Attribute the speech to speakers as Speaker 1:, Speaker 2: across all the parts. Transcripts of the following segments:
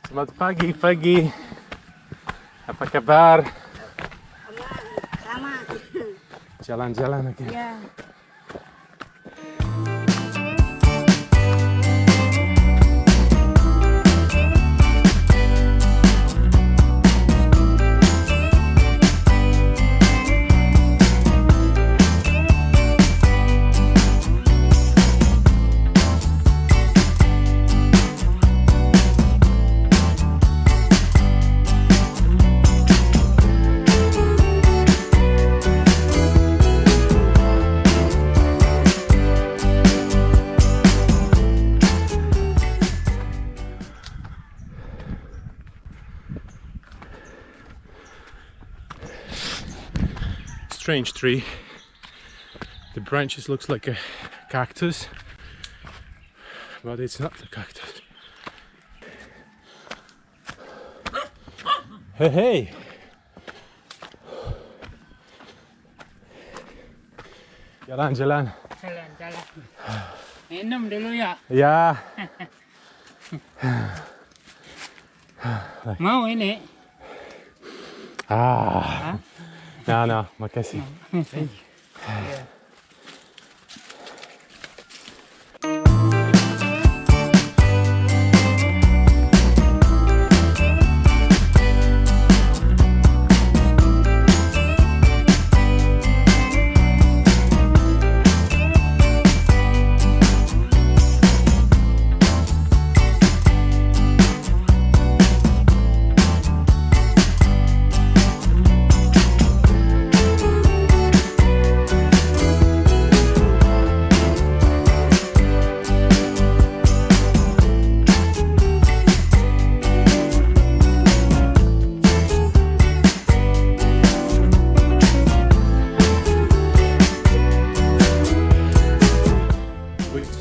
Speaker 1: Selamat pagi. Apa kabar?
Speaker 2: Sama.
Speaker 1: Jalan-jalan lagi.
Speaker 2: Ya.
Speaker 1: Strange tree. The branches looks like a cactus, but it's not a cactus. Hey. Jalan.
Speaker 3: Jalan. Minum dulu ya.
Speaker 1: Ya.
Speaker 3: Mau ini?
Speaker 1: No, makasih.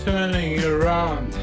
Speaker 1: Turning around.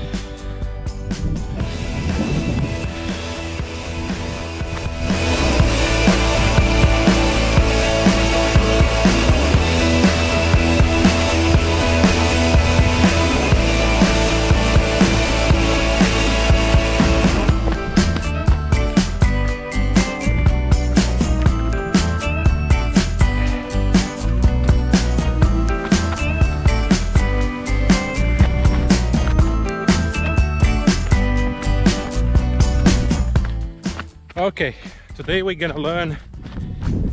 Speaker 1: Okay, today we're gonna learn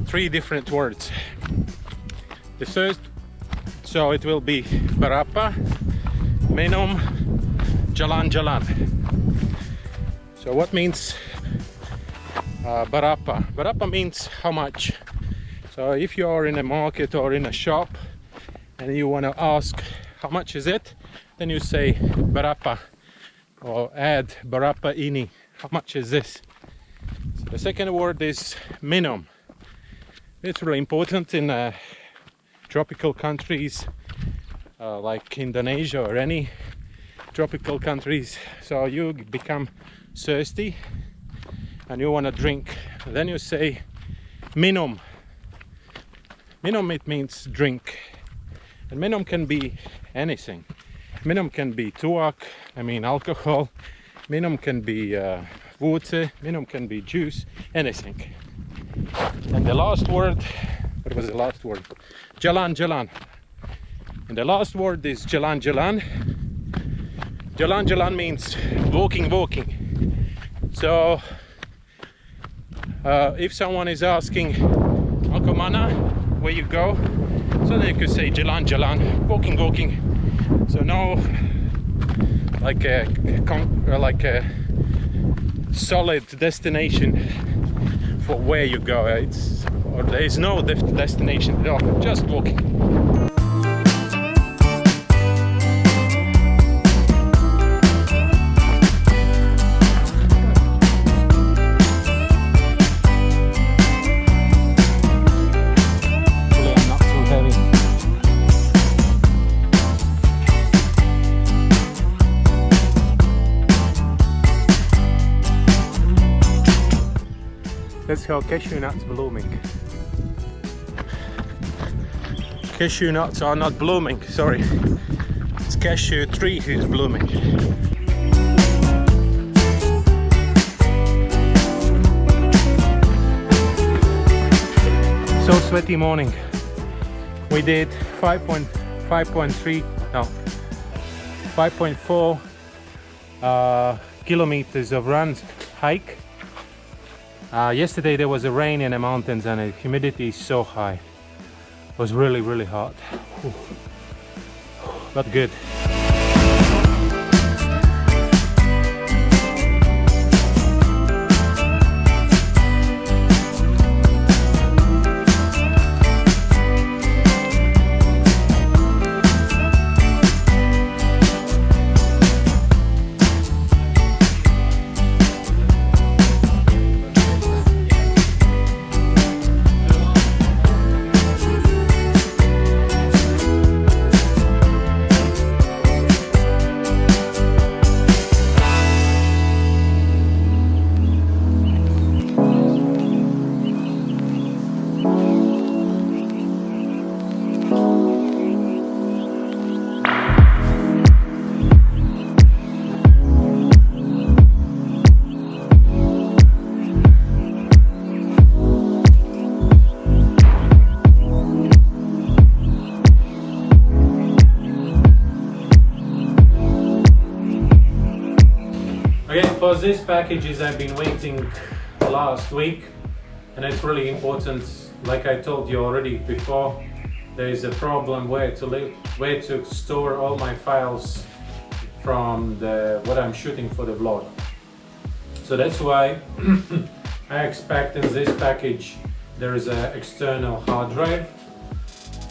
Speaker 1: 3 different words. The first, so it will be berapa, minum, jalan. So what means berapa? Berapa means how much. So if you are in a market or in a shop and you want to ask how much is it, then you say berapa, or add berapa ini, how much is this. The second word is minum. It's really important in tropical countries like Indonesia or any tropical countries. So you become thirsty and you want to drink, then you say minum. Minum, it means drink, and minum can be anything. Minum can be tuak, alcohol. Minum can be water, minum can be juice, anything. And the last word, what was the last word? Jalan. And the last word is jalan. Jalan means walking. So if someone is asking Ako mana, where you go, so then you could say jalan, walking. So no like a solid destination for where you go. There is no destination at all, just walking. That's how cashew nuts blooming. Cashew nuts are not blooming, sorry. It's cashew tree who's blooming. sweaty morning. We did 5.4 kilometers of runs, hike. Yesterday there was a rain in the mountains and the humidity is so high. It was really hot. Whew. But good. Okay, for these packages I've been waiting last week, and it's really important. Like I told you already before, there is a problem where to store all my files from what I'm shooting for the vlog. So that's why I expect in this package there is an external hard drive,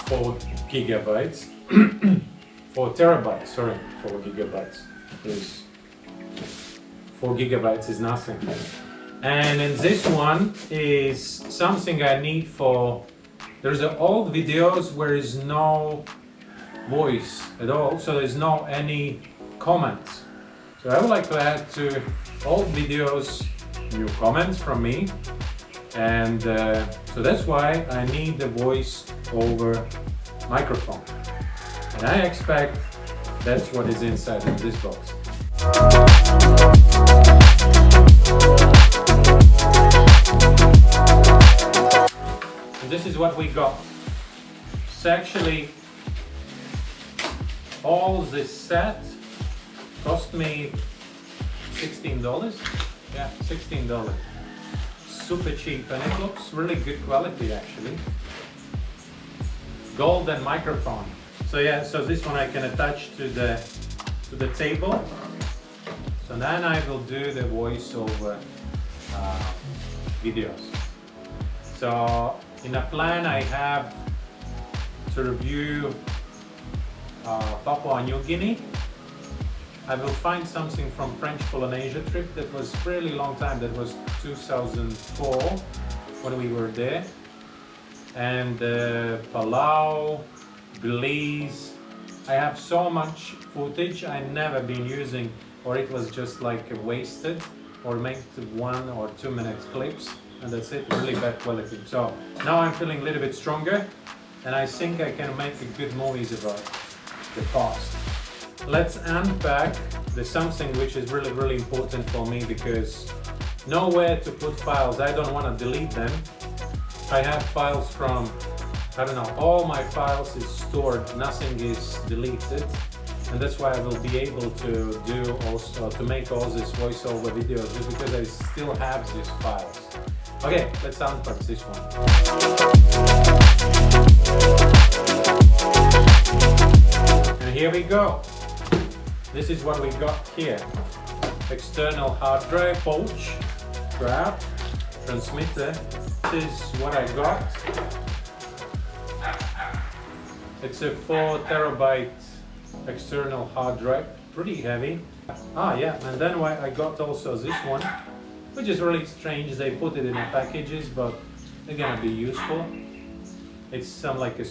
Speaker 1: 4 gigabytes, 4 terabytes, sorry, 4 gigabytes. There's 4 gigabytes is nothing. And in this one is something I need for, there's old videos where is no voice at all, so there's no any comments. So I would like to add to old videos new comments from me, and so that's why I need the voice over microphone. And I expect that's what is inside of this box. And this is what we got. It's actually all this set cost me $16. Yeah, $16. Super cheap, and it looks really good quality actually. Golden microphone. So yeah, so this one I can attach to the table. So then I will do the voiceover videos. So in a plan I have to review Papua New Guinea. I will find something from French Polynesia trip that was really long time, that was 2004 when we were there. And Palau, Belize. I have so much footage I never been using, or it was just like wasted, or make 1 or 2 minutes clips, and that's it, really bad quality. So now I'm feeling a little bit stronger, and I think I can make a good movies about the past. Let's unpack the something which is really important for me, because nowhere to put files. I don't want to delete them. I have files from, I don't know, all my files is stored, nothing is deleted. And that's why I will be able to do also, to make all these voiceover videos, just because I still have these files. Okay, let's unpack this one. And here we go. This is what we got here. External hard drive, pouch, strap, transmitter. This is what I got. It's a 4 terabyte external hard drive, pretty heavy. Yeah, and then I got also this one, which is really strange. They put it in the packages, but they're gonna be useful. It's some like a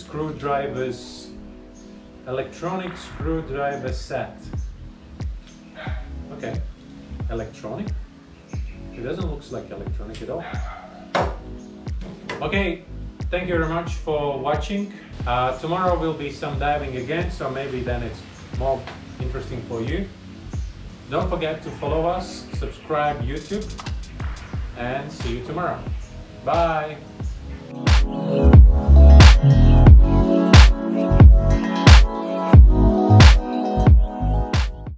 Speaker 1: electronic screwdriver set. Okay, electronic. It doesn't look like electronic at all. Okay, thank you very much for watching. Tomorrow will be some diving again, so maybe then it's more interesting for you. Don't forget to follow us, subscribe YouTube, and see you tomorrow. Bye!